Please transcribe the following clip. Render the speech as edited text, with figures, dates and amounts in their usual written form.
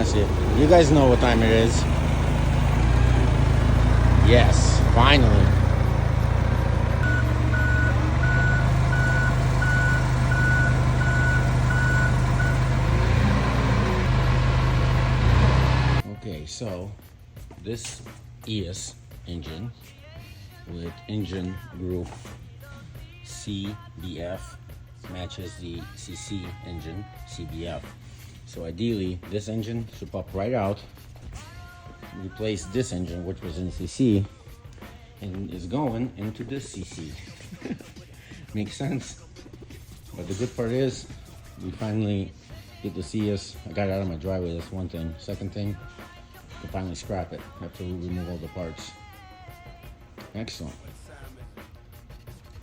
see it. You guys know what time it is. Yes, finally. Okay, so this ES engine with engine group CBF matches the CC engine CBF. So ideally this engine should pop right out, replace this engine which was in CC and is going into this CC. Makes sense. But the good part is we finally get the CS. I got it out of my driveway, that's one thing. Second thing, we finally scrap it. Have to remove all the parts. Excellent.